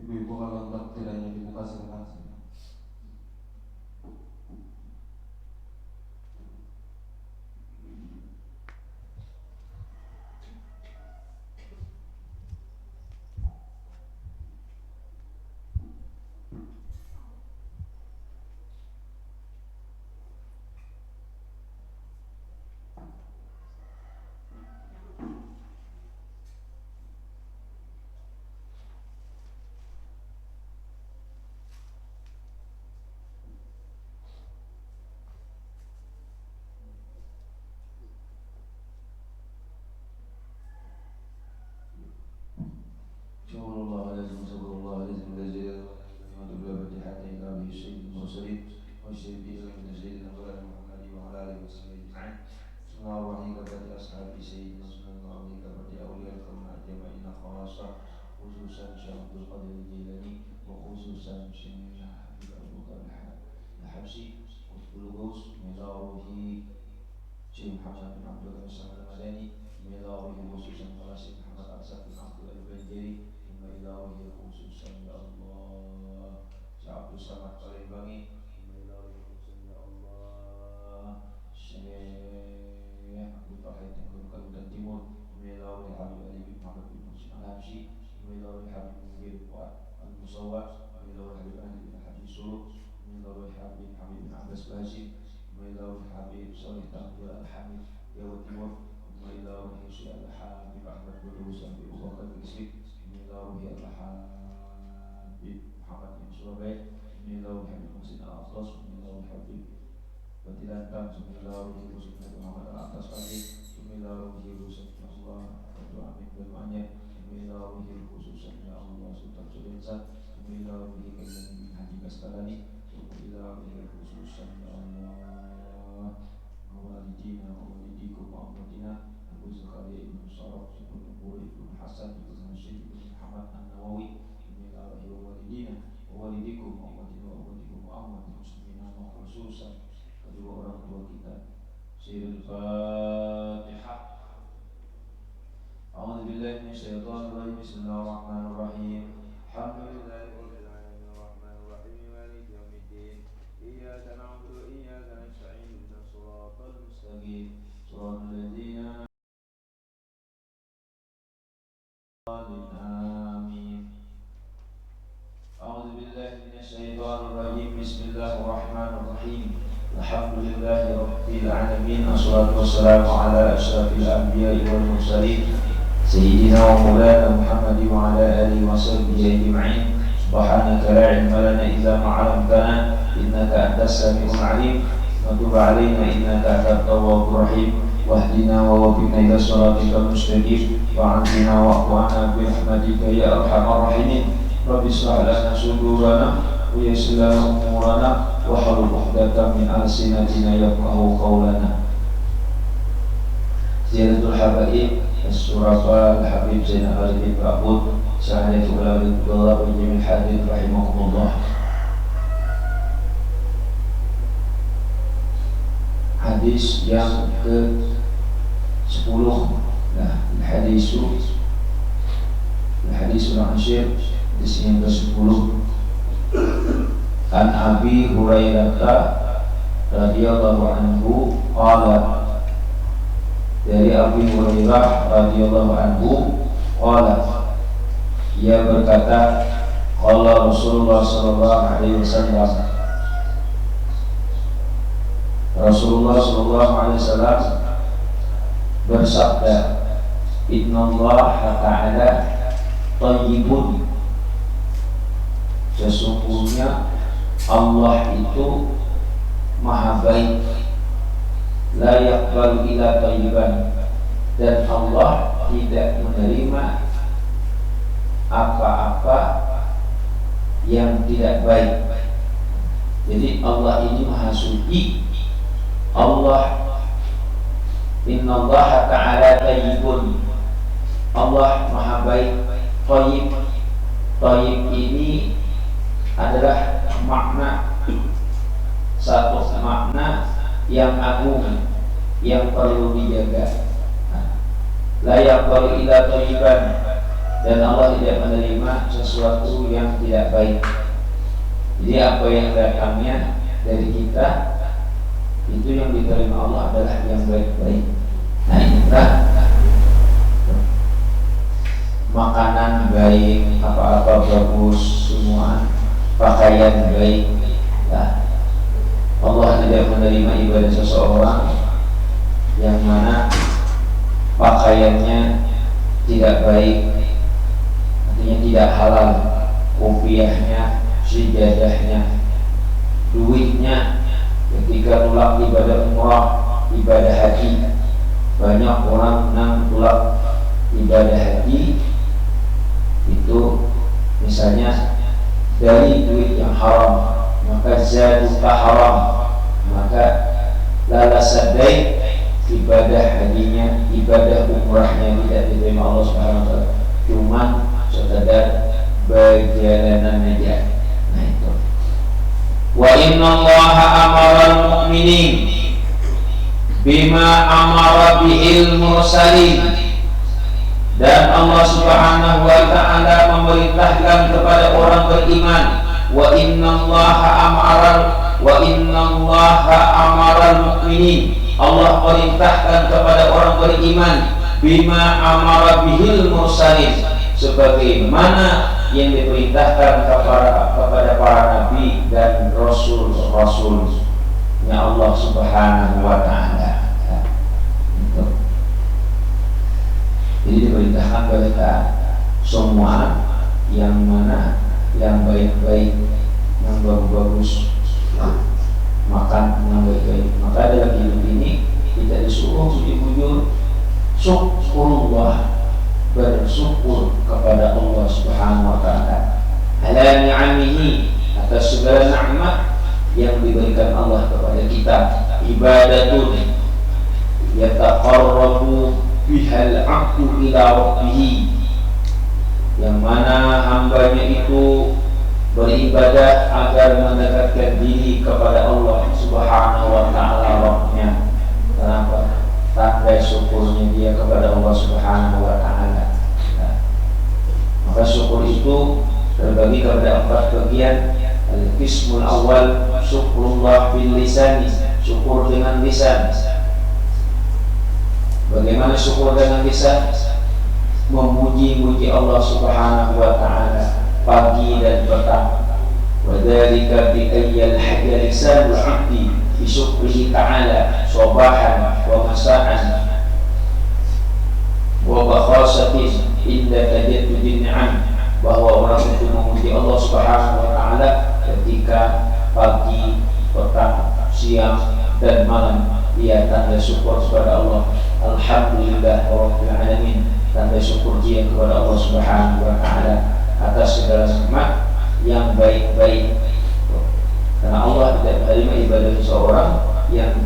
Ibu-ibu kalau untuk tirainya dibuka silakan. Subhanallah subhanallah la ilaha illa huwa al-hayyul qayyum sayyidil mursalin wa sayyidil sayyidina Muhammad wa ala alihi wasallam ajma'in. Bismillahirrahmanirrahim. Kepada ashabi sayyidina sallallahu alaihi kepada awliya al-kamal jama'ina khawasa khususan Syekh Abdul Qadir Jilani wa khususan Syekh Habib Abu Bakar Al-Habsyi Qutbul Ghaus Milaruhi Syekh Muhammad bin Abdul Qadir Al-Madani Milaruhi khususan Syekh Muhammad Arsad bin Abdul Al-Banjari Milaruhi khususan ya Allah Syekh Abdul Samad Palembang Milaruhi khususan ya Allah Syekh Abdul Wahid Tengku Kalimantan Timur Milaruhi Habib Ali bin Muhammad bin Muhsin Al-Habsyi Milaruhi Habib Mungir Fuad Al-Musawwar Milaruhi Habib Ali bin Habib Suluk Milaruhi Habib bin Abbas Bashir Milaruhi Habib Salih Tahdir Al-Hamid Jawa Timur Milaruhi Syekh Al-Habib Ahmad bin Husain bin Bakar Al-Isri Milaruhi Al-Habib Muhammad bin Surabaya Milaruhi Habib Muhsin Al-Atas Milaruhi Habib Batilantam Milaruhi Husain Muhammad Al-Atas Fadil Milaruhi Husain Allah Abdul Amin bin Ma'anyar Milaruhi khususan ya Allah Sultan Sulensa Milaruhi Kailan bin Haji Kastalani Milaruhi khususan ya Allah Walidina walidikum wa'amatina Abu Zakaria ibn Saraf ibn Umur ibn Hasan ibn Hashim ibn Muhammad An-Nawawi Milaruhi walidina walidikum wa'amatina wa'amatikum wa'amatin muslimina wa khususan kedua orang tua kita. Sirul Fatihah. A'udzu billahi minasyaitonir rajim. Bismillahirrahmanirrahim. Alhamdulillahi rabbil alamin arrahmanir rahim maliki yaumiddin. Iyyaka na'budu wa iyyaka nasta'in ihdinas siratal mustaqim. Shiratal ladzina amin. A'udzu billahi minasyaitonir rajim. Bismillahirrahmanirrahim. Alhamdulillahi rabbil alamin. Wassalatu wassalamu ala asyrafil anbiya'i wal mursalin Sayyidina wa maulana Muhammad wa ala alihi wa sahbihi ajma'in. Subhanaka la ilma lana illa ma 'allamtana innaka antas samiul 'alim wa tub 'alaina innaka antat tawwabur rahim. Wahdina wa waffiqna ila siratal mustaqim wa 'afina wa'fu 'anna bi rahmatika ya arhamar rahimin. Rabbi shrah lana sudurana wa yassir lana umurana wa hlul 'uqdatam min alsinatina yafqahu qawlana. Ziyaratul habaib As-Surafa Al-Habib Zainal Arifin Ba'bud Sa'adatul Ulama wa Jamil Hadid Rahimahumullah. Hadis yang ke-10. Nah, hadisul Ashir, hadis yang ke-10. An Abi Hurairah radhiyallahu anhu qala, dari Abi Hurairah radhiyallahu anhu qala, ia berkata, qala Rasulullah sallallahu alaihi wasallam, Rasulullah sallallahu alaihi wasallam bersabda, innallaha ta'ala thayyibun, sesungguhnya Allah itu maha baik, la yaqbalu illa thayyiban, dan Allah tidak menerima apa-apa yang tidak baik. Jadi Allah ini maha suci. Allah, innallaha ta'ala thayyibun, Allah maha baik, thayyib. Thayyib ini adalah makna, satu makna yang agung yang perlu dijaga. La yaqbalu illa thayyiban, dan Allah tidak menerima sesuatu yang tidak baik. Jadi apa yang datangnya dari kita itu yang diterima Allah adalah yang baik-baik. Nah ini makanan baik, apa-apa bagus semua, pakaian baik. Nah, Allah tidak menerima ibadah seseorang yang mana pakaiannya tidak baik, artinya tidak halal, kopiahnya, sijadahnya, duitnya. Ketika tulak ibadah umrah, ibadah haji, banyak orang yang tulak ibadah haji itu misalnya dari duit yang haram, maka zaduka haram, maka lalasadai ibadah hajinya, ibadah umrahnya tidak diterima Allah Subhanahu wa taala, cuma sekadar berjalanan aja. Nah itu. Wa innallaha amaral mu'minin bima amara bihil mursalin, dan Allah Subhanahu wa taala memerintahkan kepada orang beriman. Wa innallaha amaral mu'minin, Allah perintahkan kepada orang beriman bima amara bihil mursalin, sebagaimana yang diperintahkan kepada para nabi dan rasul-rasulnya Allah Subhanahu wa taala. Jadi diperintahkan kepada semua yang mana yang baik-baik, yang bagus-bagus, makan yang baik-baik. Maka dalam hidup ini kita disuruh bujur syukurullah, bersyukur kepada Allah Subhanahu wa taala ala ni'amihi, atas segala nikmat yang diberikan Allah kepada kita. Ibadatun yataqarrabu bihal 'abdu ila rabbih, yang mana hambanya itu beribadah agar mendekatkan diri kepada Allah Subhanahu wa taala Rabbnya. Kenapa? Tanda syukurnya dia kepada Allah Subhanahu wa taala. Maka syukur itu terbagi kepada 4 bagian. Al-qismul awal syukrullah bil lisani, syukur dengan lisan. Bagaimana syukur dengan lisan? Memuji-muji Allah Subhanahu wa taala pagi dan petang. Wa dzalika bi ayyil hajja lisanul 'abdi bi syukrihi ta'ala sabahan wa masa'an wa bakhasatin inda tajaddudin ni'am, bahwa orang itu memuji Allah Subhanahu wa taala ketika pagi, petang, siang dan malam. Dia tanda syukur kepada Allah. Alhamdulillah rabbil alamin, tanda syukur dia kepada Allah Subhanahu wa taala atas segala nikmat yang baik-baik. Karena Allah tidak menerima ibadah seseorang yang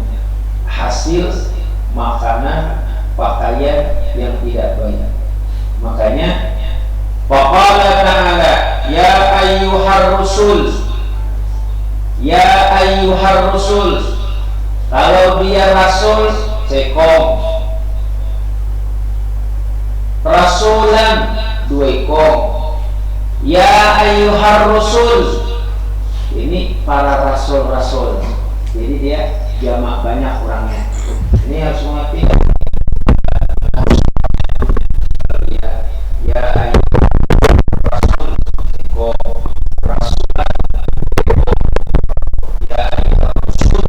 hasil makanan, pakaian yang tidak baik. Makanya faqala ta'ala ya ayyuhar rusul, ya ayyuhar rusul, kalau dia rasul sekom, rasulan dua kom. Ya ayyuhar rusul, ini para rasul-rasul. Jadi dia jamak banyak orangnya. Ini harus mengerti. Ya ayyuhar rasul, ko rasulan, ya ayyuhar rusul.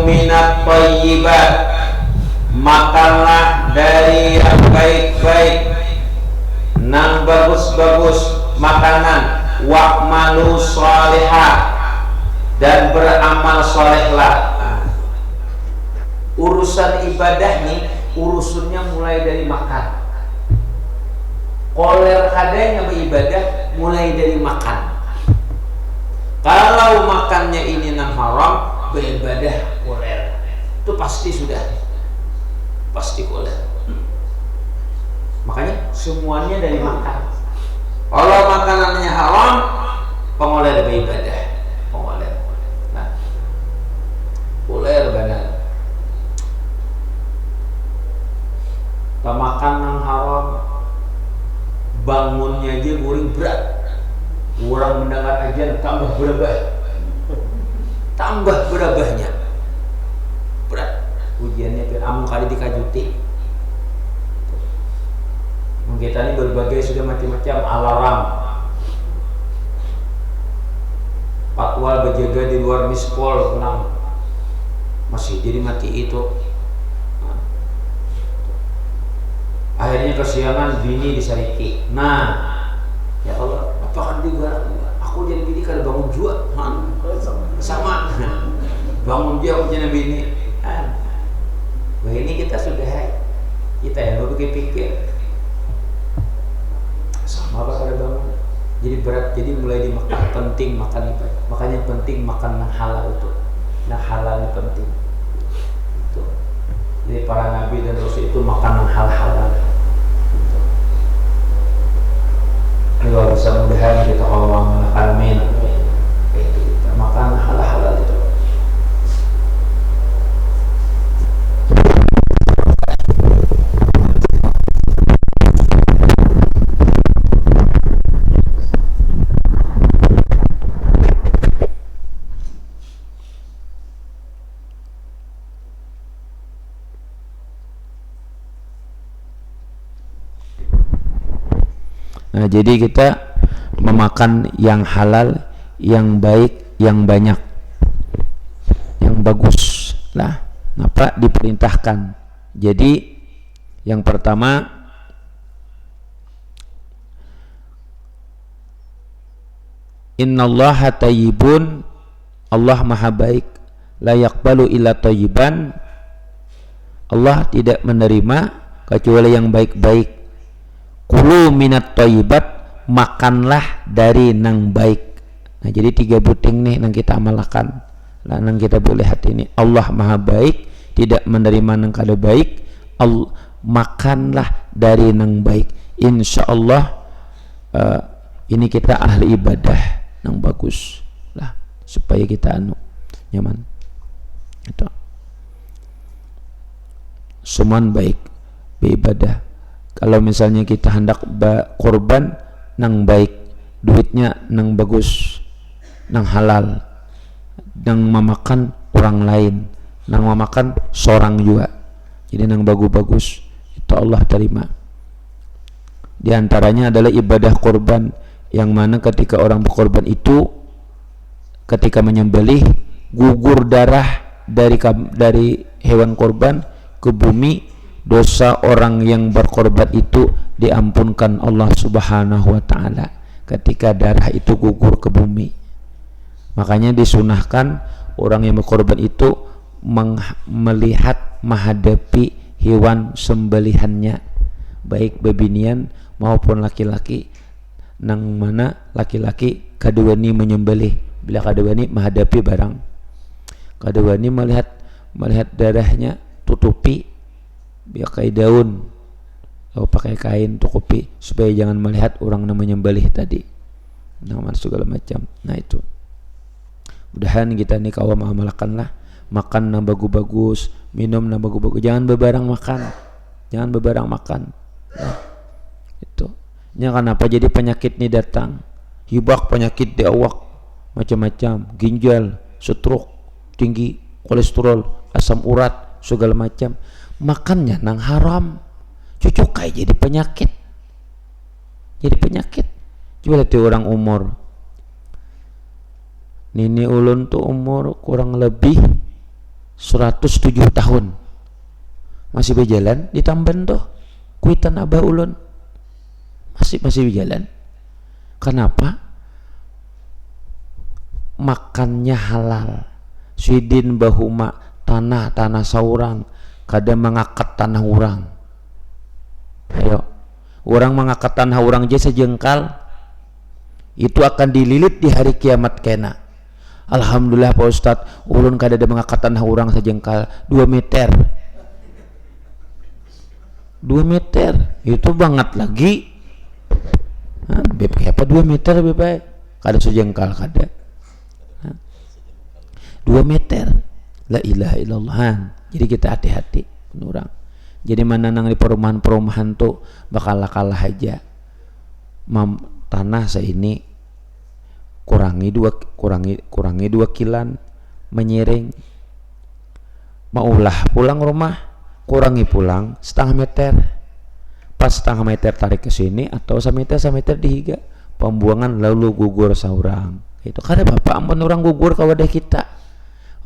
Minat thayyibat, makanlah dari yang baik-baik, nang bagus-bagus makanan, wa'malu sholihah, dan beramal solehlah. Urusan ibadah nih, urusannya mulai dari makan. Koler kadanya beribadah mulai dari makan. Kalau makannya ini nang haram, beribadah koler itu pasti sudah pasti boleh. Makanya semuanya dari makan. Kalau makanannya haram, pengoler beribadah, pengoler. Nah, uler benar. Tak makan yang haram, bangunnya aja guring berat. Orang mendengar ajian tambah berabahnya berat. Ujiannya amun kali dikajuti. Kita ini berbagai sudah macam-macam alarm, patwal berjaga di luar mispol pulang masih jadi mati itu. Akhirnya kesiangan bini disariki. Nah, ya Allah, apakah juga aku jadi bini kada bangun jua? Sama. Bangun jua aku jadi bini. Wah, ini kita sudah kita yang berpikir sama apa kada bangun. Jadi berat, jadi mulai dimakan penting makan itu. Makanya penting makan yang halal itu. Nah, halal ini penting. Itu. Jadi para nabi dan rasul itu makan yang halal. Kalau bisa mudahan kita Allah amin. Itu kita makan halal itu. Nah, jadi kita memakan yang halal, yang baik, yang banyak, yang bagus lah. Apa diperintahkan? Jadi yang pertama innallaha thayyibun, Allah maha baik, la yaqbalu illa thayyiban, Allah tidak menerima kecuali yang baik-baik. Kulu minat thayyibat, makanlah dari nang baik. Nah, jadi 3 buting nih nang kita amalkan. Lah nang kita boleh hati ini Allah maha baik, tidak menerima nang kada baik. Makanlah dari nang baik. Insyaallah ini kita ahli ibadah nang bagus lah, supaya kita nyaman. Itu. Semuanya baik beribadah. Kalau misalnya kita hendak korban nang baik, duitnya nang bagus, nang halal, nang memakan orang lain, nang memakan seorang juga, jadi nang bagus-bagus, itu Allah terima. Di antaranya adalah ibadah korban, yang mana ketika orang berkorban itu ketika menyembelih gugur darah dari hewan korban ke bumi, dosa orang yang berkorban itu diampunkan Allah Subhanahu wa ta'ala ketika darah itu gugur ke bumi. Makanya disunahkan orang yang berkorban itu melihat menghadapi hewan sembelihannya, baik bebinian maupun laki-laki, nang mana laki-laki kadewani menyembelih, bila kadewani menghadapi barang, kadewani melihat darahnya, tutupi pakai daun atau pakai kain tutupi supaya jangan melihat orang namanya menyembelih tadi, nama segala macam. Nah itu mudahan kita nih kawam amalkan lah, makan nang bagus-bagus, minum nang bagus-bagus, jangan bebarang makan, nah, itu nya kenapa jadi penyakit nih datang, hibak penyakit di awak macam-macam, ginjal, stroke, tinggi kolesterol, asam urat, segala macam. Makannya nang haram, cucukai jadi penyakit. Coba lihat orang umur, nini ulun tuh umur kurang lebih 107 tahun masih berjalan di Tamban tuh, kuitan abah ulun masih berjalan. Kenapa? Makannya halal. Sidin bahuma tanah saurang kada mengakat tanah orang. Ayo, orang mengakat tanah orang aja sejengkal itu akan dililit di hari kiamat kena. Alhamdulillah Pak Ustadz, ulun kada ada mengakat tanah orang sejengkal 2 meter. 2 meter itu banget lagi. Beb apa 2 meter beb kada sejengkal kada. 2 meter. La ilaha illallah. Jadi kita hati-hati orang. Jadi mana nang di perumahan-perumahan tuh bakal kalah aja. Tanah seini kurangi 2 kilan menyiring. Maulah pulang rumah kurangi pulang setengah meter. Pas setengah meter tarik ke sini atau sameter dihiga pembuangan lalu gugur saurang. Itu kada bapak ampun orang gugur ka wadah kita.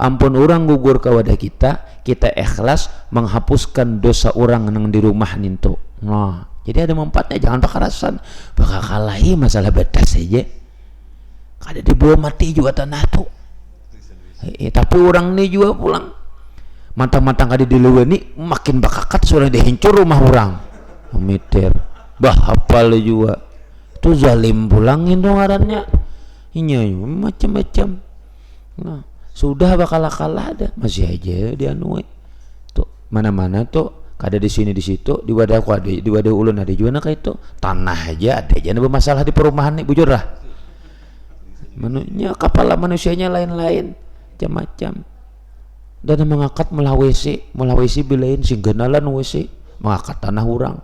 Ampun orang gugur ke wadah kita ikhlas menghapuskan dosa orang yang di rumah nintu. Nah, jadi ada manfaatnya, jangan pakarasan. Bakal kalahi masalah batas saja. Kada dibawa mati juga tanah tuh. Tapi orang ini juga pulang. Mantang-mantang kada dileweni makin bakakat sudah dihancur rumah orang. Meter. Bah hafal juga. Itu zalim pulangin dong ngarannya. Inya macam-macam. Nah, sudah bakal kalah ada masih aja dia nuai tuh mana-mana tuh kada di sini di situ di wadahku ada di wadah ulun ada juga nak itu tanah aja ada aja bermasalah di perumahan nih bujur lah kepala manusianya lain-lain macam-macam dan mengangkat melah WC bilain singgenalan WC mengangkat tanah orang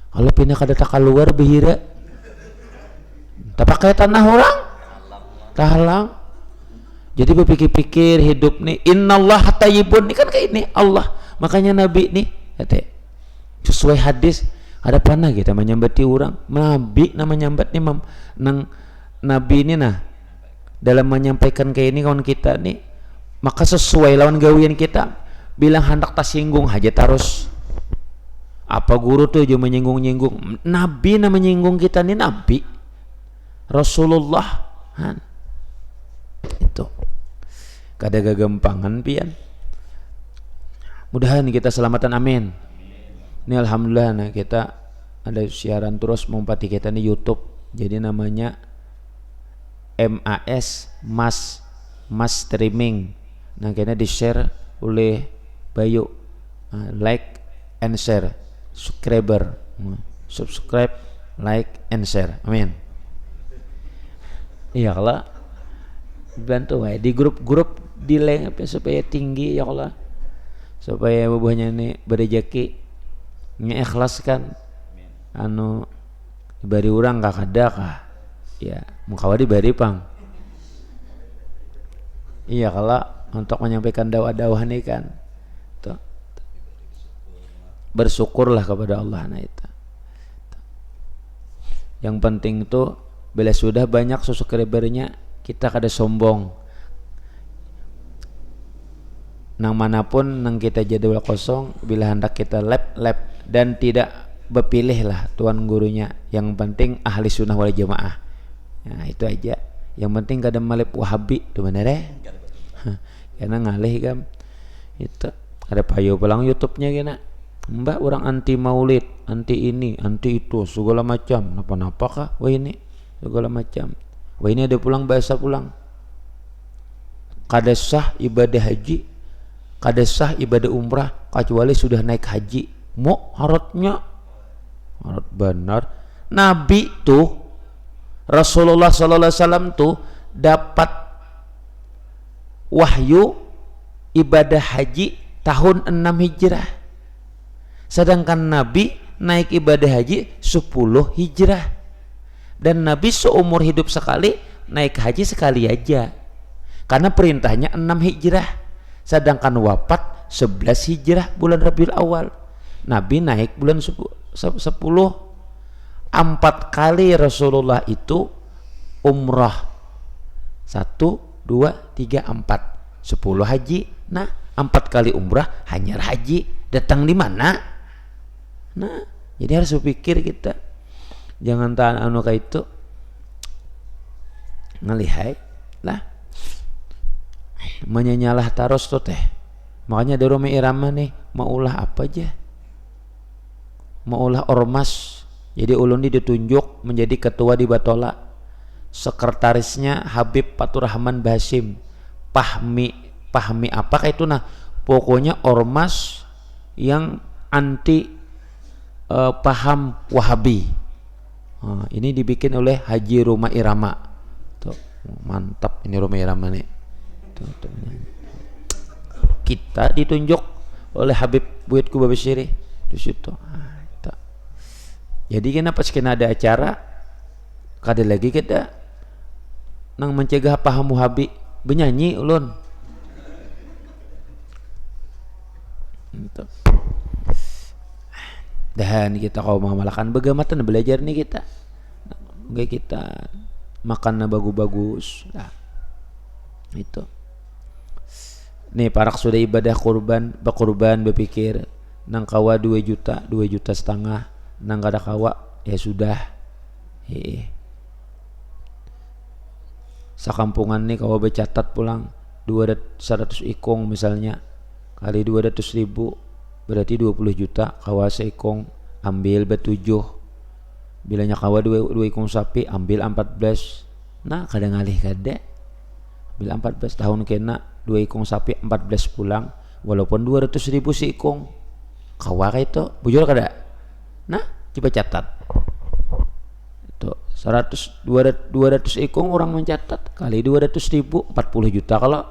kalau pindah kada tak keluar behira tak pakai tanah orang tahalang. Jadi berpikir-pikir hidup nih innallaha thayyibun nih kan kayak ini Allah. Makanya Nabi nih kata sesuai hadis ada panah kita menyambati orang. Nabi nama nyambat nih nang Nabi ini nah dalam menyampaikan kayak ini kawan kita nih maka sesuai lawan gawian kita bilang hendak tersinggung aja terus apa guru tuh juga menyinggung-nyinggung Nabi nama menyinggung kita nih Nabi Rasulullah itu kada gagampangan pian mudahan kita selamatan amin. Ini alhamdulillah nah kita ada siaran terus mengumpati kita nih YouTube jadi namanya Mas streaming nah kayaknya di share oleh Bayu like and share subscribe like and share amin. Iya kalau bantu di grup-grup di link supaya tinggi ya Allah supaya buahnya ini berejeki ngikhlaskan anu bari urang kakada kah ya mukawa dibari pang iya kalau untuk menyampaikan dakwah ini kan tuh bersyukurlah kepada Allah nah itu yang penting tuh bila sudah banyak subscribernya kita kada sombong nang manapun nang kita jadwal kosong bila hendak kita lab dan tidak berpilih lah tuan gurunya yang penting ahli sunnah wal jamaah nah itu aja yang penting kada malip wahabi itu bener karena ngalih kan itu ada payo pulang YouTube-nya kena mbak orang anti maulid anti ini anti itu segala macam napa-napa kah wah ini segala macam wah ini ada pulang bahasa pulang kada sah ibadah haji kada sah ibadah umrah kecuali sudah naik haji mau harutnya harut benar Nabi tuh Rasulullah sallallahu alaihi wasallam tuh dapat wahyu ibadah haji tahun 6 Hijrah sedangkan Nabi naik ibadah haji 10 Hijrah dan Nabi seumur hidup sekali naik haji sekali aja karena perintahnya 6 Hijrah sedangkan wafat 11 Hijrah bulan Rabiul Awal Nabi naik bulan 10 4 kali Rasulullah itu umrah 1, 2, 3, 4 10 haji nah 4 kali umrah hanya haji datang di mana nah jadi harus berpikir kita jangan tahan anu kayak itu ngelihai lah menyanyalah taros tuh teh makanya di rumah irama nih mau ulah apa aja mau ulah ormas jadi ulun ditunjuk menjadi ketua di Batola sekretarisnya Habib Faturrahman Basim pahmi apa kayak itu nah pokoknya ormas yang anti paham Wahabi. Ini dibikin oleh Haji Roma Irama. Tuh, mantap ini Roma Irama nih. Tuh. Kita ditunjuk oleh Habib Buitku Babashiri di situ. Jadi kenapa sekena ada acara kada lagi kita nang mencegah paham Wahabi benyanyi ulun. Dan kita kau mengamalkan bagamatan belajar nih kita. Nggak kita makan na bagus-bagus. Nah, itu. Nih parak sudah ibadah kurban, berkurban berpikir nang kawa 2 juta setengah, nang kada kawa ya sudah. Sakampungan nih kawa bercatat pulang 100 ikong misalnya kali 200.000 berarti 20 juta kawa seikong ambil betujuh bilanya kawa 2 ikong sapi ambil 14. Nah kadang ngalih kada ambil 14 tahun kena 2 ikong sapi 14 pulang walaupun 200.000 si ikong kawa kayak itu bujur kada. Nah coba catat itu 200 ikong orang mencatat kali 200.000 40 juta kalau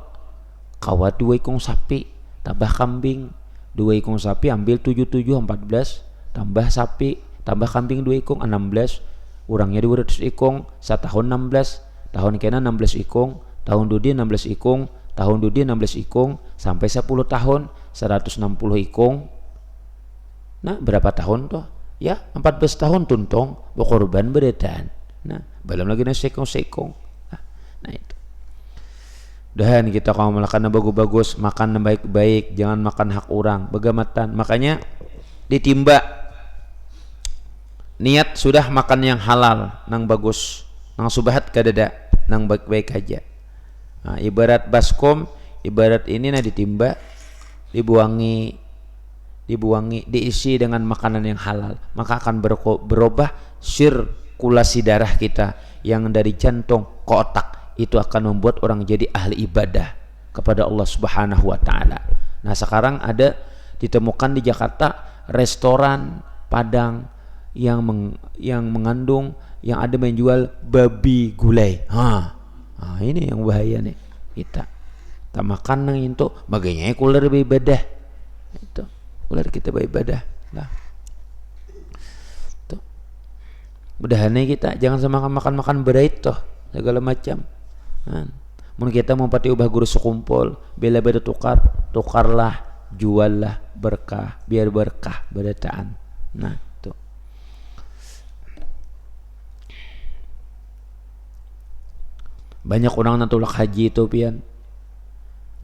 kawa 2 ikong sapi tambah kambing 2 ikong sapi ambil 77 14 tambah sapi tambah kambing 2 ikong 16 urangnya 200 ikong setahun 16 tahun kena 16 ikong tahun dudi 16 ikong tahun dudi 16 ikong sampai 10 tahun 160 ikong. Nah berapa tahun tuh ya 14 tahun tuntong berkorban beredan. Nah belum lagi nasi sekong. Nah itu dan kita kalau makan bagus-bagus, makan baik-baik, jangan makan hak orang, begamatan. Makanya ditimba niat sudah makan yang halal, nang bagus, nang subahat kadada, nang baik-baik aja. Nah, ibarat baskom, ibarat ini nah ditimba, dibuangi, diisi dengan makanan yang halal, maka akan berubah sirkulasi darah kita yang dari jantung ke otak. Itu akan membuat orang jadi ahli ibadah kepada Allah Subhanahu wa taala. Nah, sekarang ada ditemukan di Jakarta restoran Padang yang mengandung yang ada menjual babi gulai. Ini yang bahaya nih. Kita makan nang itu bagainya kuler beribadah. Itu kuler kita beribadah. Nah. Tuh. Mudahannya kita jangan sama makan berait toh segala macam. Mun kita mau pati ubah guru sekumpul bila beda tukarlah juallah berkah biar berkah berataan. Nah itu banyak orang natulak haji itu pian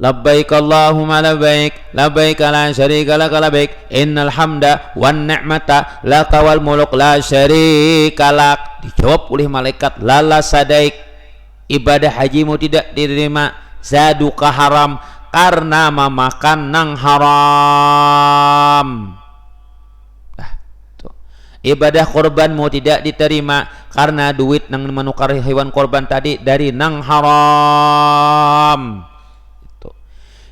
labbaik Allahumma labbaik labbaik la syarika lak labbaik innal hamda wan ni'mata laka wal muluk la syarika lak. Dijawab oleh malaikat lala sadaik ibadah hajimu tidak diterima zaduka haram karena memakan nang haram. Ibadah korbanmu tidak diterima karena duit nang menukar hewan korban tadi dari nang haram. Itu.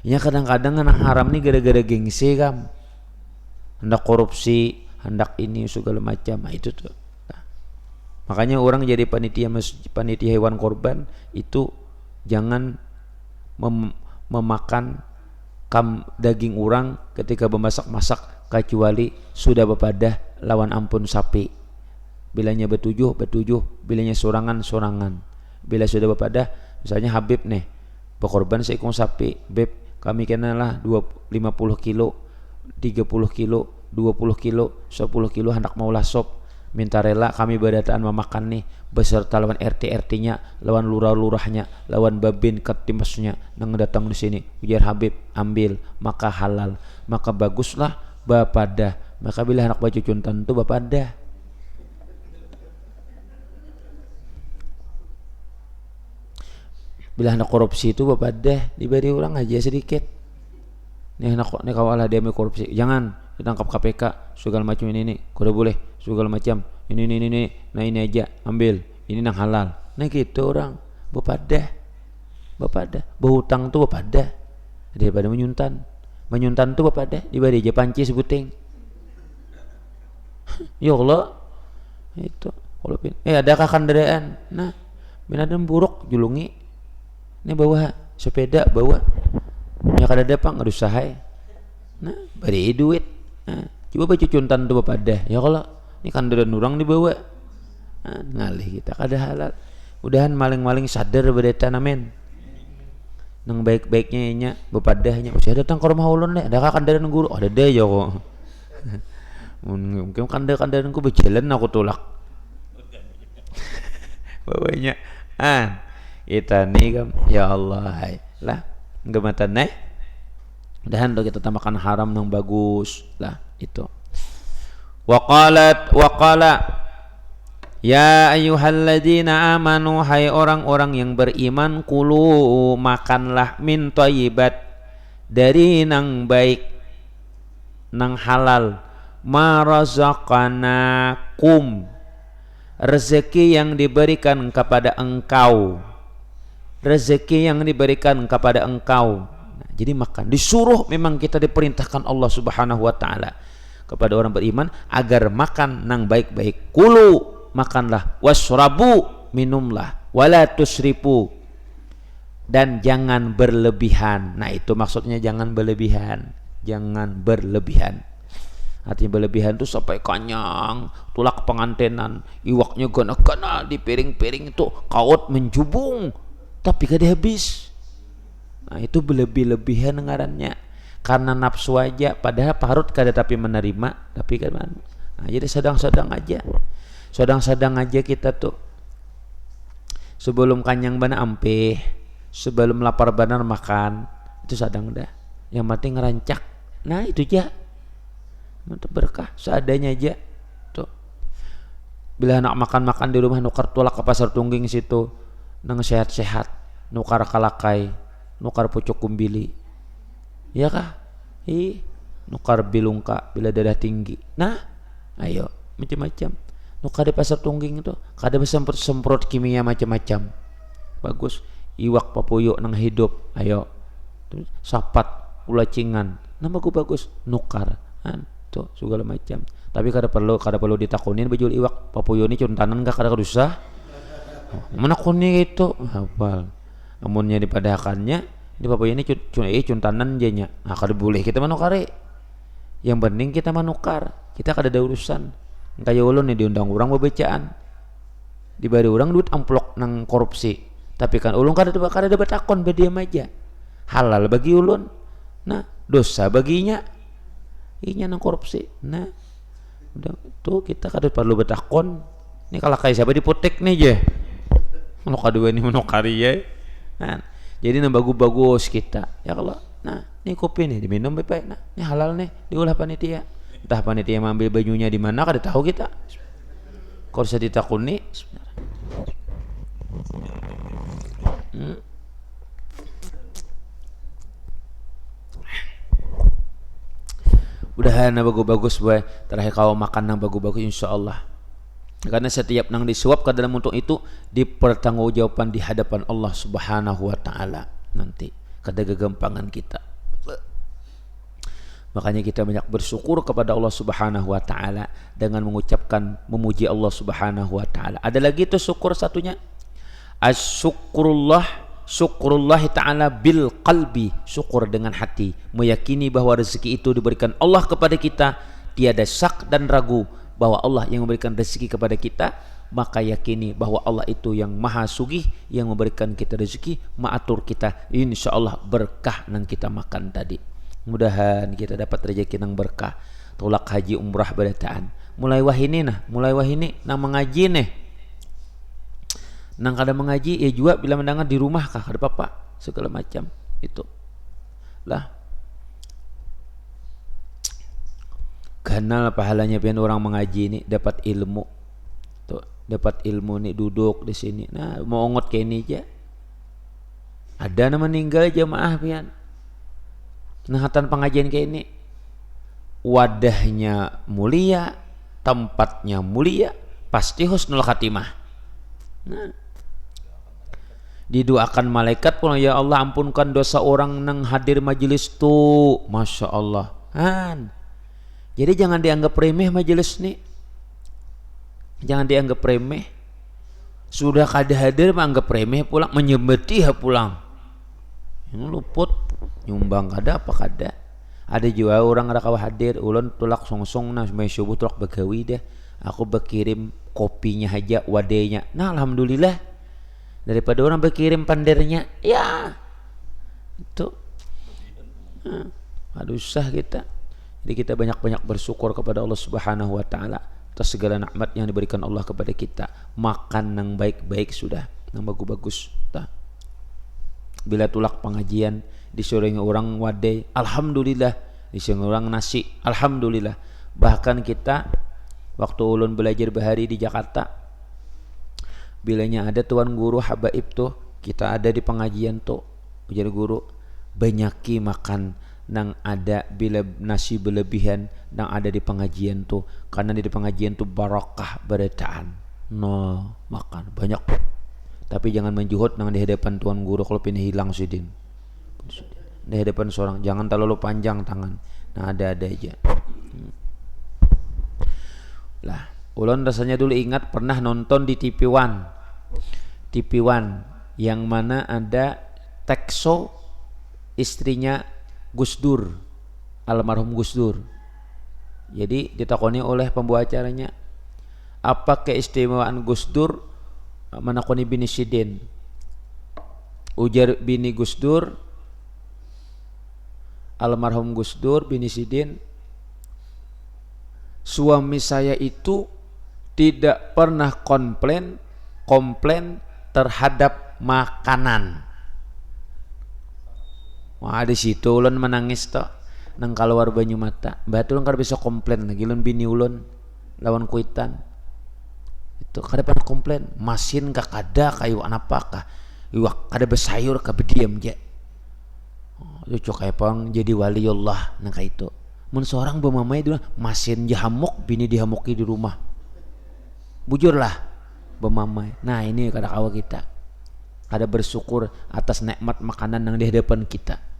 Ya kadang-kadang nang haram nih gara-gara gengsi kam. Hendak korupsi, hendak ini segala macam. Nah, itu tuh. Makanya orang jadi panitia hewan korban itu jangan memakan daging orang ketika memasak-masak kecuali sudah bepadah lawan ampun sapi. Bilanya betujuh, bilanya sorangan. Bila sudah bepadah, misalnya Habib nih berkorban seekor sapi, Beb kami kenalah 50 kilo, 30 kilo, 20 kilo, 10 kilo hendak maulah sop. Minta rela kami berataan memakan nih beserta lawan RT-nya, lawan lurah-lurahnya, lawan babin ketimasnya nang datang di sini. Ujar Habib, ambil maka halal, maka baguslah bapadah. Maka bila anak baju cuntan itu bapadah. Bila anak korupsi itu bapadah, diberi orang aja sedikit. Nih kawalah dia mau korupsi, jangan ditangkap KPK segala macam ini kuda boleh segala macam ini nah ini aja ambil ini nang halal. Nah gitu orang bepadah berhutang tuh bepadah daripada menyuntan tuh bepadah diberi aja panci sebuting. Ya Allah itu kalau adakah kendaraan, nah binatang buruk julungi ini bawa sepeda bawa ya kada ada pak ngerusaha nah beri duit nah, coba baca cuntan tuh pada ya kalau ini kendaraan orang dibawa nah, ngalih kita kada halal udahan maling-maling sadar berdeta namen nang baik-baiknya nya bepadahnya masih datang ke rumah ulun deh adakah kendaraan guru ada deh ya kok mungkin kendaraan ku berjalan aku tolak bawanya kita nih kan ya Allah lah gematan nih dan kita tambahkan haram yang bagus lah itu waqala ya ayyuhalladzina amanu hai orang-orang yang beriman kulu makanlah min thayyibat dari nang baik nang halal ma razaqnakum rezeki yang diberikan kepada engkau rezeki yang diberikan kepada engkau nah, jadi makan disuruh memang kita diperintahkan Allah subhanahu wa ta'ala kepada orang beriman agar makan nang baik-baik kulu makanlah wasrabu minumlah wala tusrifu dan jangan berlebihan nah itu maksudnya jangan berlebihan artinya berlebihan itu sampai kanyang tulak pengantenan iwaknya gana-gana di piring-piring itu kaut menjubung tapi kada habis nah itu berlebih-lebihan ngarannya karena nafsu aja padahal parut kada tapi menerima tapi kan nah, jadi sedang-sedang aja kita tuh sebelum kanyang bana ampeh sebelum lapar benar makan itu sedang dah yang penting ngerancak nah itu aja untuk berkah seadanya aja tuh bila nak makan di rumah nukar tulak ke pasar tungging situ nang sehat-sehat nukar kalakai nukar pucuk kumbili ya kah nukar bilungka bila darah tinggi nah ayo macam-macam nukar di pasar tungging itu kada semprot kimia macam-macam bagus iwak papuyuk nang hidup ayo sapat ulacingan nama bagus nukar tuh segala macam tapi kada perlu ditakunin bejul iwak papuyo ini cuntanan gak kada usah mana kuni itu hafal amunnya dipadahakannya di papuyo ini cuntanan jenya nah kada boleh kita manukare yang penting kita manukar kita kada ada urusan kaya ulun nih diundang orang bebecaan dibari orang duit amplok nang korupsi tapi kan ulun kada ada batakon berdiam aja halal bagi ulun nah dosa baginya inya nang korupsi nah udah tuh kita kada perlu betakon ini kalau kayak siapa dipotek nih je mau kadua ini mau kari ya nah jadi nang bagus kita ya kalau nah ini kopi nih diminum baik nah ini halal nih diolah panitia entah panitia mengambil bajunya di mana kada tahu kita kalau bisa ditakuni udahan na bagus-bagus boy terakhir kau makan nang bagus-bagus insyaallah karena setiap nang disuap ke dalam untuk itu dipertanggungjawabkan di hadapan Allah subhanahu wa ta'ala nanti kada kegampangan kita makanya kita banyak bersyukur kepada Allah subhanahu wa ta'ala dengan mengucapkan memuji Allah subhanahu wa ta'ala ada lagi itu syukur satunya syukurullah ta'ala bil qalbi syukur dengan hati meyakini bahwa rezeki itu diberikan Allah kepada kita tiada syak dan ragu bahwa Allah yang memberikan rezeki kepada kita maka yakini bahwa Allah itu yang maha sugih yang memberikan kita rezeki maatur kita insyaallah berkah nang kita makan tadi mudahan kita dapat rezeki nang berkah tulak haji umrah badataan mulai wahini nang mengaji nih nang kada mengaji ya juga bila mendengar di rumah kah ada apa segala macam itu lah kenal pahalanya pian orang mengaji ini dapat ilmu tuh dapat ilmu nih duduk di sini nah mau ongot kayak ini aja ada nama meninggal jamaah pian nahatan pengajian kayak ini wadahnya mulia tempatnya mulia pasti husnul khatimah nah didoakan malaikat pun ya Allah ampunkan dosa orang nang hadir majelis tuh masya Allah jadi jangan dianggap remeh majelis nih Jangan dianggap remeh. Sudah kada hadir mah anggap remeh pulang, menyembeti pulang. Yang luput nyumbang kada apa kada. Ada juga orang ada kawa hadir, ulun tulak songsong nah semai subuh tulak begawi deh. Aku berkirim kopinya aja, wadenya. Nah alhamdulillah. Daripada orang berkirim pandernya, ya itu. Aduh usah kita. Jadi kita banyak-banyak bersyukur kepada Allah Subhanahu wa taala atas segala nikmat yang diberikan Allah kepada kita. Makan yang baik-baik sudah, yang bagus-bagus. Bila tulak pengajian disuruh orang wadai, alhamdulillah. Disuruh orang nasi, alhamdulillah. Bahkan kita waktu ulun belajar bahari di Jakarta, bilanya ada tuan guru habaib tuh, kita ada di pengajian tuh, ujar guru banyaki makan nang ada bila nasi berlebihan nang ada di pengajian tuh, karena di pengajian tuh barakah beritaan. No, makan banyak. Tapi jangan menjuhut nang di hadapan tuan guru kalau pindah hilang sidin. Di hadapan seorang jangan terlalu panjang tangan. Nah ada aja. Lah, ulun rasanya dulu ingat pernah nonton di TV One. TV One yang mana ada Tekso istrinya Gus Dur, almarhum Gus Dur. Jadi ditakoni oleh pembawa acaranya, apa keistimewaan Gus Dur menakoni bini sidin? Ujar bini Gus Dur, almarhum Gus Dur bini sidin, suami saya itu tidak pernah komplain terhadap makanan. Wah di situ ulun menangis toh nang keluar banyu mata. Batu ulun kada bisa komplain lagi ulun bini ulun lawan kuitan. Itu kada pernah komplain. Masin ka kada kayu apakah. Iwak kada bersayur ka bediam je. Itu kayak pang jadi waliullah nang ka itu. Mun seorang bemamai dulu masin jahamuk bini dihamuki di rumah. Bujurlah bemamai. Nah ini kada kawa kita. Kada bersyukur atas nikmat makanan yang di hadapan kita.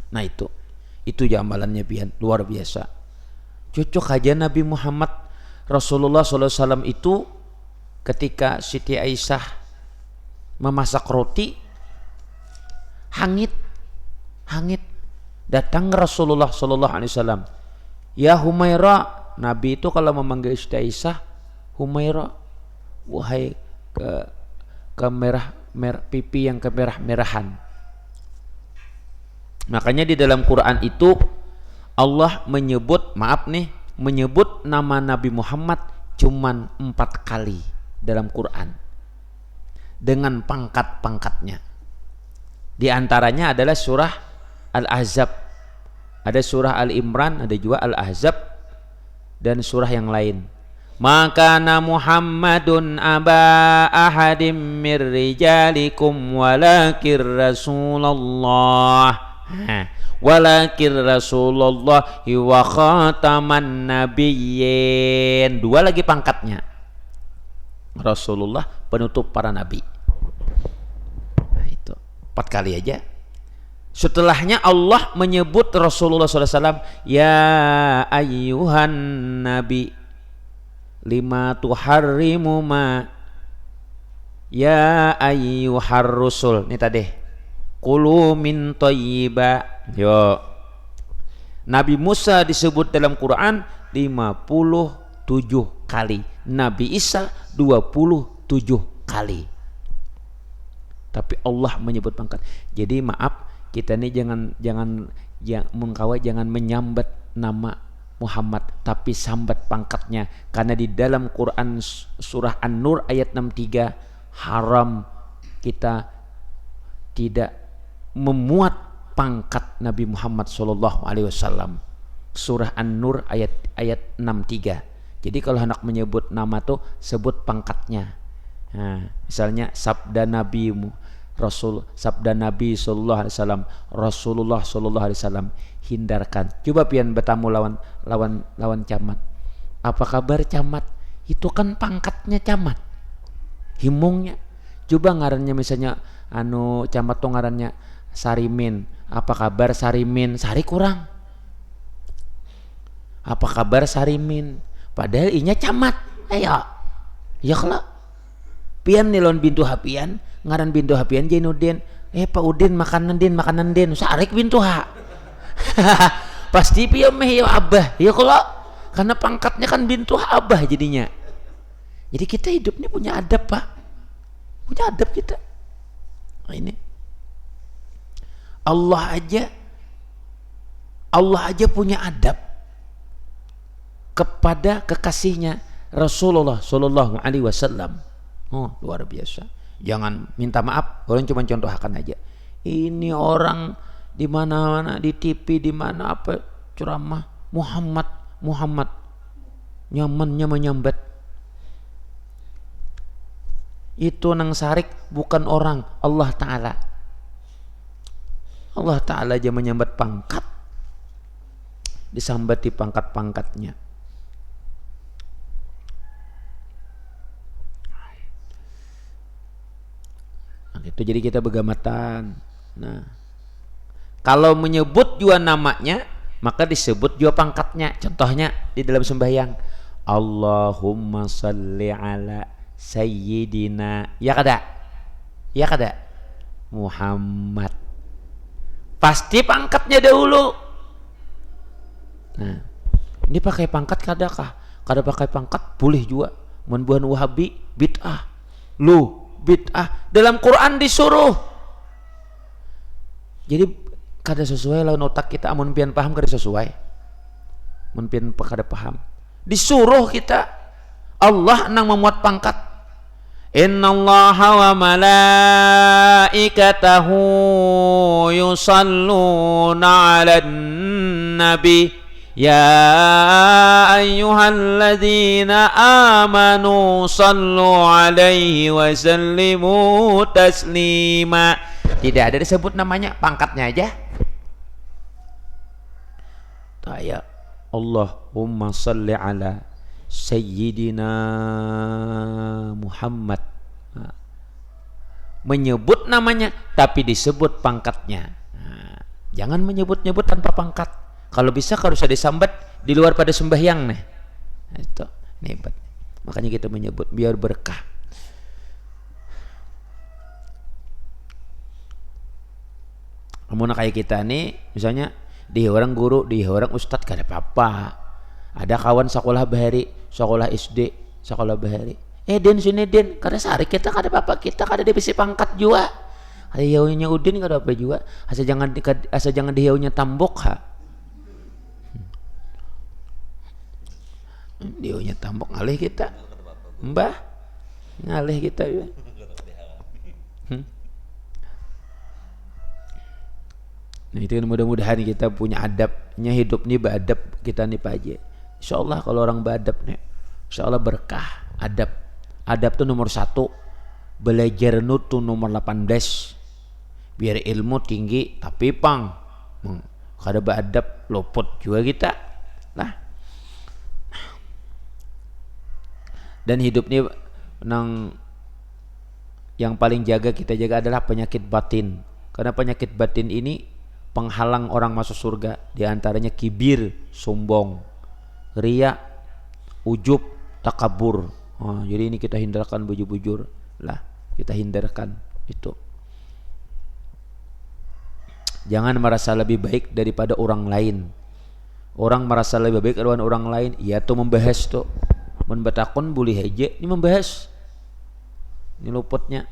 Nah itu amalannya pian luar biasa. Cocok aja Nabi Muhammad Rasulullah SAW itu ketika Siti Aisyah memasak roti hangit datang Rasulullah SAW, ya Humaira. Nabi itu kalau memanggil Siti Aisyah Humaira, wahai kemerah pipi yang kemerah-merahan. Makanya di dalam Quran itu Allah menyebut nama Nabi Muhammad cuman 4 kali dalam Quran dengan pangkat-pangkatnya. Di antaranya adalah surah Al-Ahzab, ada surah Al-Imran, ada juga Al-Ahzab dan surah yang lain. Maka Muhammadun aba ahadim mir rijalikum walakin Rasulullah wa khataman nabiyyin. 2 lagi pangkatnya. Rasulullah penutup para nabi. Nah itu 4 kali aja. Setelahnya Allah menyebut Rasulullah SAW, ya ayyuhan nabi lima tuharrimu ma ya ayyuhar rusul. Ini tadi kulu min thayyiba. Yo, Nabi Musa disebut dalam Quran 57 kali, Nabi Isa 27 kali. Tapi Allah menyebut pangkat. Jadi maaf kita ini jangan menyambat nama Muhammad, tapi sambat pangkatnya, karena di dalam Quran surah An-Nur ayat 63 haram kita tidak memuat pangkat Nabi Muhammad SAW. Surah An-Nur ayat 63. Jadi kalau hendak menyebut nama tuh sebut pangkatnya. Nah, misalnya sabda Nabi sallallahu alaihi wasallam, Rasulullah sallallahu alaihi wasallam, hindarkan. Coba pian bertamu lawan camat. Apa kabar camat? Itu kan pangkatnya camat. Himungnya. Coba ngarannya misalnya camat tuh ngarannya Sarimin. Apa kabar Sarimin? Sari kurang. Apa kabar Sarimin? padahal inya camat. Ayo ya kalau pian nilon bintu hapian ngaran bintu hapian Jainuddin, Pak Udin makanan din sarik bintu ha. Pasti pian meh ya abah ya kalau karena pangkatnya kan bintu abah jadinya. Jadi kita hidupnya punya adab Pak, punya adab kita. Nah, ini Allah aja punya adab kepada kekasihnya Rasulullah Shallallahu Alaihi Wasallam. Oh luar biasa. Jangan minta maaf, orang cuma contohkan aja. Ini orang di mana-mana di TV di mana apa ceramah Muhammad nyamannya menyambat. Itu nang sarik bukan orang, Allah Ta'ala. Allah Ta'ala aja menyambat pangkat, disambat di pangkat-pangkatnya. Nah, itu jadi kita begamatan. Nah, kalau menyebut juga namanya maka disebut juga pangkatnya. Contohnya di dalam sembahyang, Allahumma salli ala Sayyidina ya kada Muhammad, pasti pangkatnya dahulu. Nah ini pakai pangkat kadakah? Kada pakai pangkat boleh juga. Menbuhan Wahabi bid'ah, bid'ah dalam Quran disuruh. Jadi kada sesuai lawan otak kita. Amun pian paham kada sesuai, mun pian kada paham disuruh kita. Allah nang memuat pangkat. Innallaha wa malaikatahu yusalluna 'alan nabi ya ayyuhalladzina amanu sallu 'alaihi wa sallimu taslima. Tidak ada disebut namanya, pangkatnya aja. Kayak Allahumma salli ala Sayyidina Muhammad. Nah, menyebut namanya tapi disebut pangkatnya. Nah, jangan menyebut-nyebut tanpa pangkat. Kalau bisa kalau bisa disambat di luar pada sembahyang nih. Nah, itu hebat. Makanya kita menyebut biar berkah. Namun kayak kita nih misalnya dia orang guru, dia orang ustadz kada apa-apa. Ada kawan sekolah bahari, sekolah SD, sekolah bahari. Den sini den, kada sarik kita kada apa-apa, kita kada divisi pangkat juga. Ada yaunya Udin kada apa juga. Asa jangan dihaunya tambok ha. Dihaunya tambok ngalih kita. Mbah, ngalih kita ya. Nah itu kan mudah-mudahan kita punya adabnya, hidup nih beradab kita nih Pak Haji. Insyaallah kalau orang beradab nih, insyaallah berkah. Adab tuh nomor 1, belajar tuh nomor 18. Biar ilmu tinggi tapi kada beradab luput juga kita lah. Dan hidup nih nang yang paling kita jaga adalah penyakit batin. Karena penyakit batin ini penghalang orang masuk surga. Di antaranya kibir, sombong, riya, ujub, takabur. Jadi ini kita hindarkan bujur-bujur lah, kita hindarkan itu. Jangan merasa lebih baik daripada orang lain. Orang merasa lebih baik daripada orang lain, ia tuh membahas tuh, membatakun boleh aja ini membahas. Ini luputnya.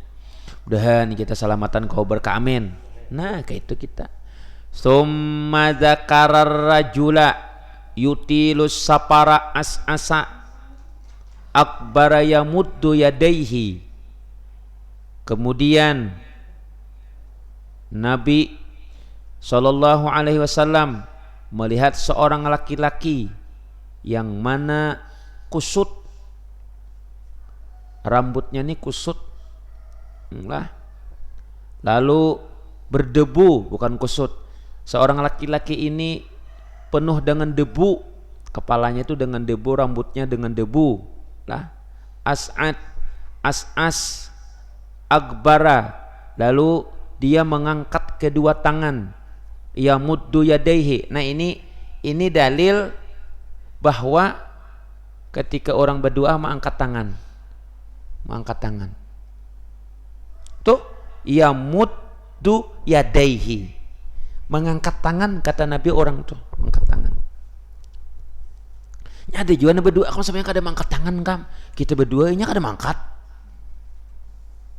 Mudahan kita selamatan kau berkah, amin. Nah kayak itu kita. Summa dzakarar rajula yutilus sapara as'asa akbara yamuddu yadaihi. Kemudian Nabi Sallallahu Alaihi Wasallam melihat seorang laki-laki yang mana kusut, rambutnya ini kusut lah, lalu berdebu, bukan kusut. Seorang laki-laki ini penuh dengan debu, kepalanya itu dengan debu, rambutnya dengan debu lah. As'as akbara, lalu dia mengangkat kedua tangan, yamuddu yadaihi. Nah ini dalil bahwa ketika orang berdoa mengangkat tangan. Tuh, yamuddu yadaihi. Mengangkat tangan, kata Nabi orang tuh mengangkat tangan. Nya ada juga berdoa kalau sampai kada mangkat tangan kam. Kita berdoa nya kada mangkat.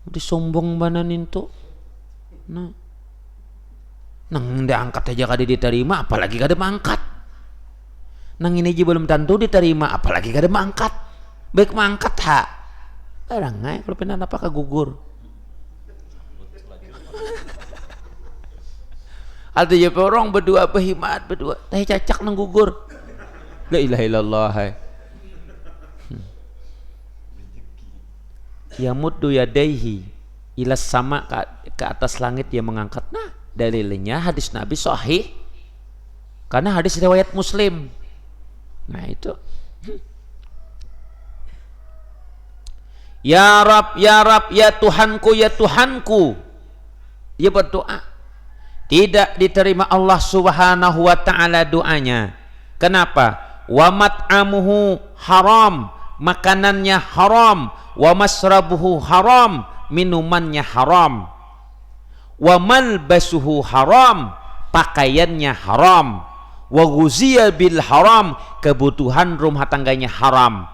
Udah sombong bananin tuh. Nah. Nang diangkat aja kada diterima, apalagi kada mangkat. Nang ini aja belum tentu diterima, apalagi kada mangkat. Baik mangkat ha. Barangai kalau pernah apa kagugur. Ada je orang berdua berhimat berdua, teh cacak nang gugur. La ilaha illallah. Yamuddu yadaihi ila sama, ke atas langit dia mengangkat. Nah, dalilnya hadis Nabi sahih. Karena hadis riwayat Muslim. Nah, itu. Ya Rab, ya Rab, ya Tuhanku, ya Tuhanku. Dia berdoa. Tidak diterima Allah Subhanahu wa taala doanya. Kenapa? Wa mat'amuhu haram, makanannya haram, wa masrabuhu haram, minumannya haram, wa malbasuhu haram, pakaiannya haram, wa ghuziya bil haram, kebutuhan rumah tangganya haram,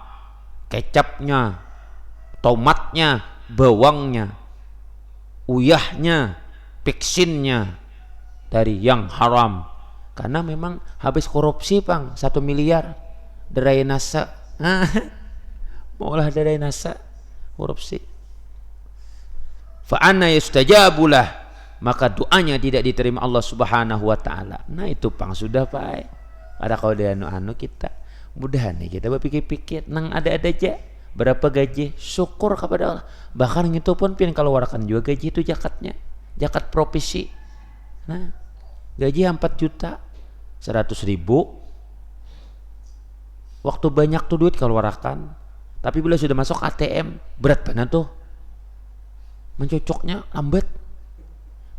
kecapnya, tomatnya, bawangnya, uyahnya, piksinnya dari yang haram. Karena memang habis korupsi Bang, 1 miliar derai nasa. Maulah derai nasa korupsi. Fa anna yustajabulah, maka doanya tidak diterima Allah Subhanahu wa taala. Nah itu Bang sudah Pak. Ada kalau dia anu kita. Mudahan nih kita berpikir-pikir nang ada-ada aja. Berapa gaji? Syukur kepada Allah. Bahkan itu pun pin kalau warakan juga gaji itu zakatnya. Zakat provisi. Nah, gaji 4 juta 100.000. Waktu banyak tuh duit keluarkan, tapi bila sudah masuk ATM berat banget tuh, mencocoknya lambat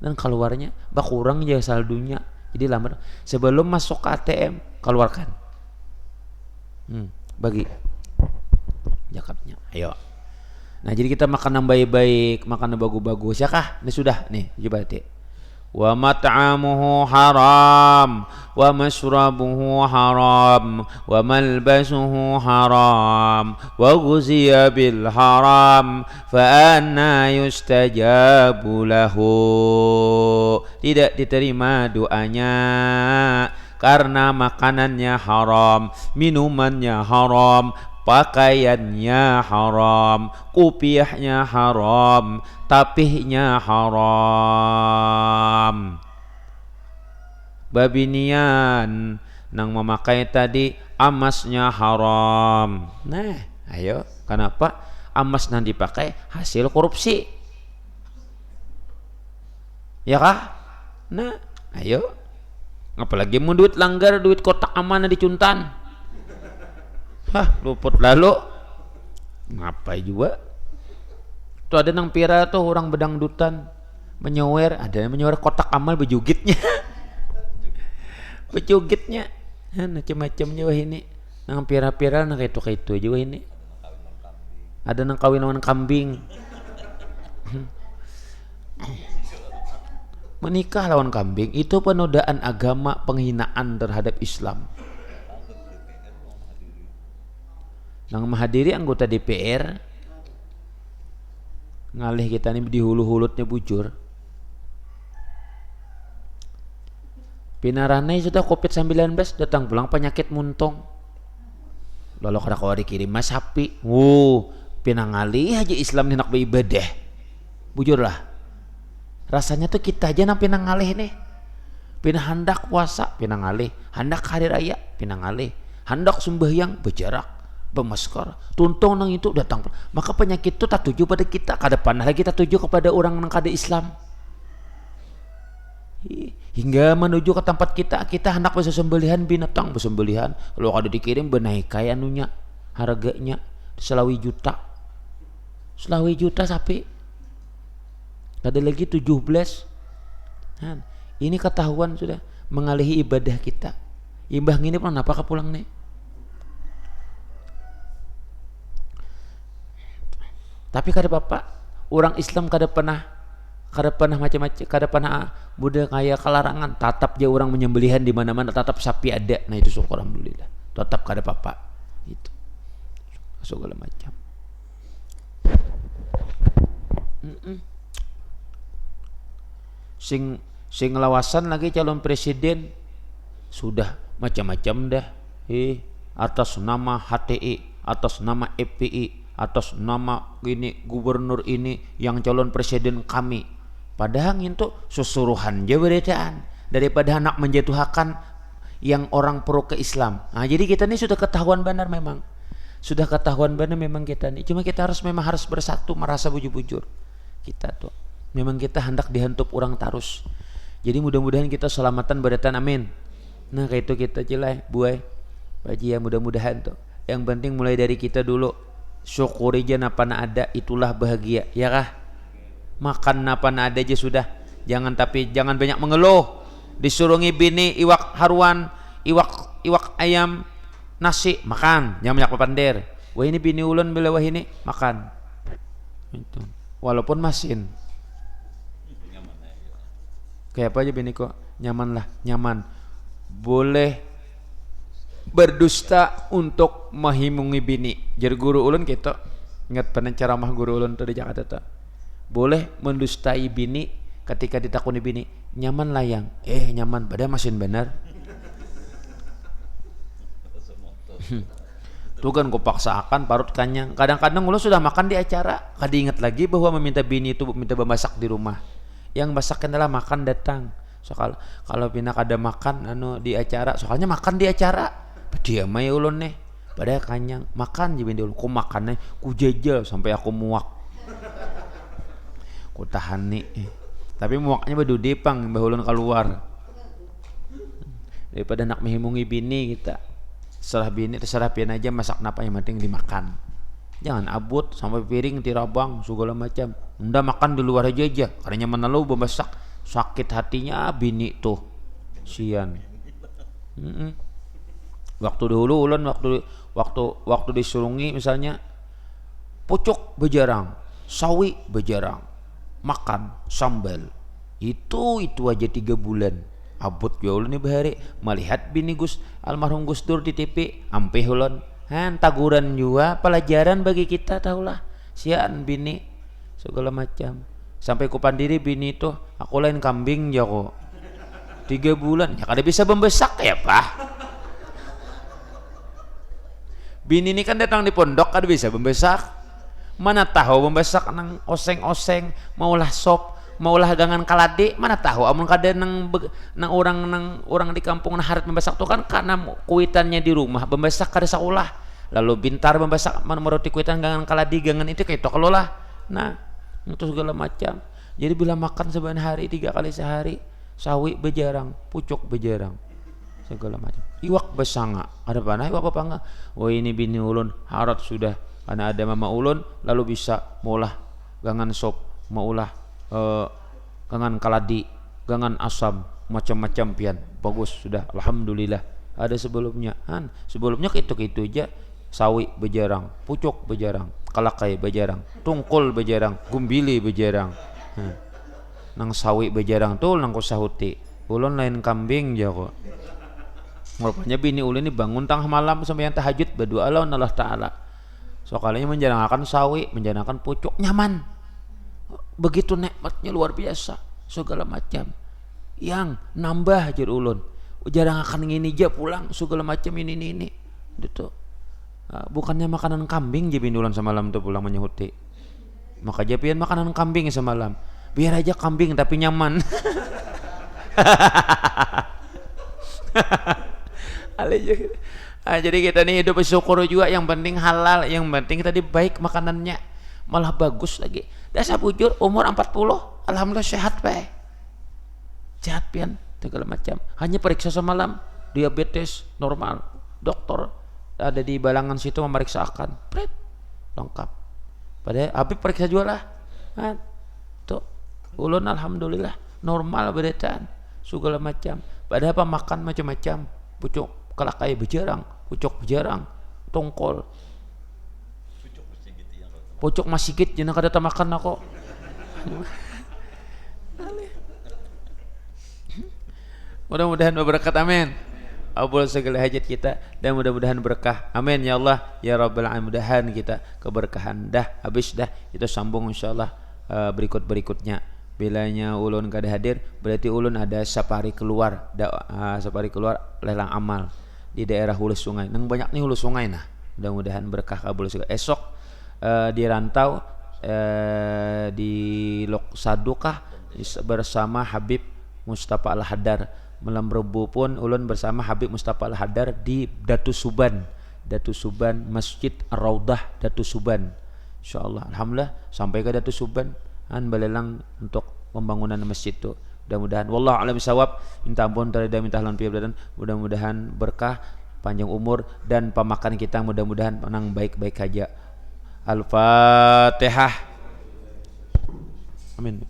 dan keluarnya kurang aja saldonya, jadi lambat. Sebelum masuk ke ATM keluarkan, bagi zakatnya. Ayo. Nah jadi kita makan yang baik-baik, makan yang bagus-bagus ya kah? Ini sudah nih coba deh. Wa mat'amuhu haram, wa mashrabuhu haram, wa malbasuhu haram, wa ghuziya bil haram, fa anna yustajabu lahu. Tidak diterima doanya karena makanannya haram, minumannya haram, pakaiannya haram, kupiahnya haram, tapihnya haram. Babinian nang memakai tadi emasnya haram. Nah, ayo, kenapa emas nang dipakai hasil korupsi? Ya kah? Nah, ayo. Apalagi mau duit langgar, duit kotak amanah dicuntan. Luput lalu ngapain juga tuh ada nang pira tuh orang bedangdutan menyewer, ada yang menyewer kotak amal bejugitnya macam-macamnya wah ini nang pira-pira nang itu juga ini ada nang kawin lawan kambing menikah lawan kambing itu penodaan agama, penghinaan terhadap Islam. Nang menghadiri anggota DPR ngalih kita nih di hulu-hulutnya bujur pinaranai sudah COVID-19 datang pulang penyakit muntung lalu kada kau dikirim mas sapi pinangali aja Islam hendak beribadah bujur lah rasanya tuh kita aja nang pinangalih nih pinah hendak puasa pinangalih hendak hari raya pinangalih hendak sembahyang berjarak bermasker, tuntung nang itu datang, maka penyakit itu tak tuju pada kita, kada panah lagi tak tuju kepada orang nang kada Islam, hingga menuju ke tempat kita hendak bersembelihan binatang bersembelihan, kalau kada dikirim benaikai anunya, harganya selawi juta sapi, kada lagi 17, nah, ini ketahuan sudah mengalihi ibadah kita, imbah ini pun apa pulang nih. Tapi kada bapak orang Islam kada pernah macam-macam, kada pernah budaya kaya kelarangan, tetap aja orang menyembelihan di mana-mana, tetap sapi ada. Nah itu syukur alhamdulillah, tetap kada apa-apa itu segala macam. Sing lawasan lagi calon presiden sudah macam-macam dah, atas nama HTI, atas nama FPI, atas nama ini gubernur ini yang calon presiden kami. Padahal itu susuruhan aja beredaan daripada anak menjatuhkan yang orang pro ke Islam. Nah, jadi kita ini sudah ketahuan benar memang. Sudah ketahuan benar memang kita ini. Cuma kita harus bersatu merasa bujur-bujur. Kita tuh memang kita hendak dihantup orang tarus. Jadi mudah-mudahan kita selamatan beredaan, amin. Nah, kayak itu kita jelai buai. Baji ya mudah-mudahan tuh. Yang penting mulai dari kita dulu. Syukuri aja apa ada, itulah bahagia, ya kah? Makan apa ada aja sudah. Jangan banyak mengeluh. Disurungi bini iwak haruan, iwak ayam, nasi makan, jangan banyak papander. Wah ini bini ulun bila wah ini makan. Itu. Walaupun masin. Kayak apa aja bini kok nyaman lah, nyaman. Boleh berdusta untuk menghimungi bini. Jadi guru ulun kita ingat pernah ceramah guru ulun tuh di Jakarta tuh. Boleh mendustai bini ketika ditakuni bini, nyaman layang. Nyaman padahal masin benar. Tuh kan kau paksakan parut kanyang. Kadang-kadang ulun sudah makan di acara, kada ingat lagi bahwa meminta bini itu minta memasak di rumah. Yang masak adalah makan datang. So kalau bina kada makan di acara, soalnya makan di acara. Dia mah ulun nih. Padahal kanyang makan je bini ulun. Ku makan nih, ku jejel sampai aku muak. Ku tahan nih. Tapi muaknya badu depang mbah ulun keluar. Daripada nak menghimungi bini kita. Terserah pian aja masak napa yang penting dimakan. Jangan abut sampai piring tirabang segala macam. Unda makan di luar aja. Karena nyaman lu bemasak sakit hatinya bini tuh. Sian. Waktu dulu ulun waktu disurungi misalnya pucuk bejarang, sawi bejarang, makan sambal. Itu aja 3 bulan. Abut ya ulun ni bahari melihat bini almarhum Gus Dur di TV, ampeh ulun. Taguran juga pelajaran bagi kita, tahulah. Sian bini segala macam. Sampai ku pandiri bini itu aku lain kambing ya kok. 3 bulan ya kada bisa membesak ya, Pak. Bini ini kan datang di pondok kada bisa membesak. Mana tahu membesak nang oseng-oseng, maulah sop, maulah gangan kaladi, mana tahu amun kada nang orang di kampung nah harat membesak tuh kan karena kuitannya di rumah membesak kada saulah. Lalu bintar membesak meroti kuitan gangan kaladi gangan itu kayak toklo lah. Nah, itu segala macam. Jadi bila makan seban hari 3 kali sehari, sawi bejarang, pucuk bejarang. Segala macam. Iwak besanga, ada panah iwak apa enggak? Oh ini bini ulun harat sudah. Karena ada mama ulun lalu bisa maulah gangan sop, maulah gangan kaladi, gangan asam, macam-macam pian. Bagus sudah, alhamdulillah. Ada sebelumnya, sebelumnya itu aja. Sawi bejarang, pucuk bejarang, kalakai bejarang, tungkul bejarang, gumbili bejarang. Nang sawi bejarang tuh nang kusahuti. Ulun lain kambing ja kok. Rupanya bini ulun ini bangun tengah malam sampai yang tahajud berdoa lawan Allah Ta'ala. Soalnya menjalankan sawi, menjalankan pucuk, nyaman. Begitu nikmatnya luar biasa, segala macam. Yang nambah jar ulun. Jarang akan ngini aja pulang segala macam ini. Gitu. Bukannya makanan kambing je bini ulun semalam tuh pulang menyehuti. Maka japian makanan kambing semalam. Biar aja kambing tapi nyaman. Jadi kita nih hidup bersyukur juga, yang penting halal, yang penting tadi baik makanannya, malah bagus lagi. Dasar bujur umur 40, alhamdulillah sehat pe. Sehat pian segala macam. Hanya periksa semalam diabetes normal. Dokter ada di Balangan situ memeriksakan, lengkap. Padahal habis periksa juga lah. Tuh ulun alhamdulillah normal beretaan segala macam. Padahal apa makan macam-macam, pucuk kalakai bejarang, pucuk bejarang, tongkol. pojok masjid jangan kada makan aku. Mudah-mudahan berberkat, amin. Abul segala hajat kita dan mudah-mudahan berkah, amin ya Allah ya rabbal alamin. Mudahan kita keberkahan. Dah habis dah, kita sambung insyaallah berikutnya. Bilanya ulun kada hadir berarti ulun ada safari keluar safari keluar lelang amal di daerah hulu sungai. Nang banyak nih hulu sungai nah. Mudah-mudahan berkah kabul segala. Esok di rantau di Lok Sadukah bersama Habib Mustafa Al-Haddar. Malam Rebu pun ulun bersama Habib Mustafa Al-Haddar di Datu Suban Masjid Ar-Raudah Datu Suban. Insyaallah alhamdulillah sampai ke Datu Suban balelang untuk pembangunan masjid itu. Mudah-mudahan wallahu a'lam bishawab. Minta ampun terhadap minta halan piadan. Mudah-mudahan berkah, panjang umur dan pemakan kita mudah-mudahan menang baik-baik saja. Al-Fatihah. Amin.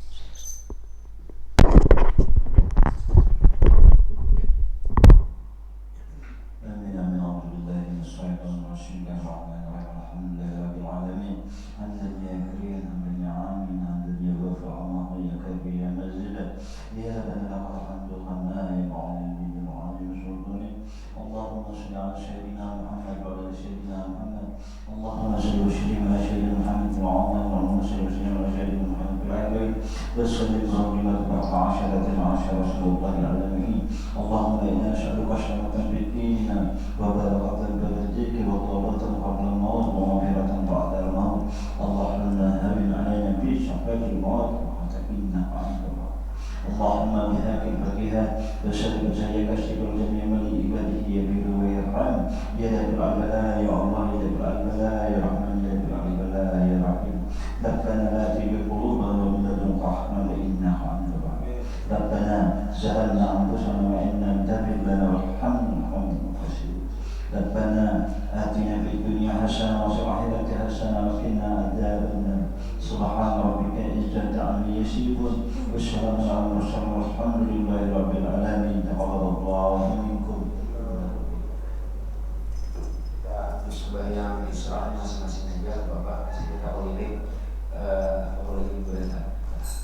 اللهم إنا نسألك شرفا في ديننا وبركة بلدك وطولة قبل الموت ومغفرة بعد الموت. اللهم هون علينا في شفاعة الموت وحتكلنا عنك. اللهم بهذه الفقيهة وسلم سيك اشتكر جميع من عباده يبير ويرحم. يا دافع البلاء يا الله، يا دافع البلاء يا رحمن، يا دافع البلاء يا رحيم. ربنا لا تزغ قلوبنا من لدنك رحمة إنك أنت الوهاب. ربنا ظلمنا أنفسنا وإن لم تغفر لنا وترحمنا لنكونن من الخاسرين. ربنا آتنا في الدنيا حسنة وفي الآخرة حسنة وقنا عذاب النار. سبحان ربك عزة عما يصفون والسلام على المرسلين والحمد لله رب العالمين. تقبل الله منكم. Kita sembahyang Isra masing-masing aja Bapak kita oleh berita.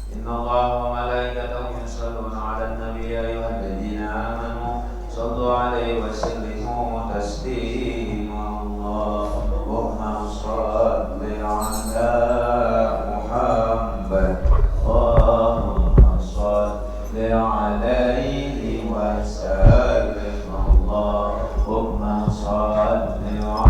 Inna Allah wa malaikatahu yusalluna 'alan nabi ya ayyuhalladzina amanu sallu 'alaihi wa sallimu taslima. Allahumma shalli 'ala Muhammad. Allahumma shalli 'alaihi wa sallim. Allahumma shalli 'ala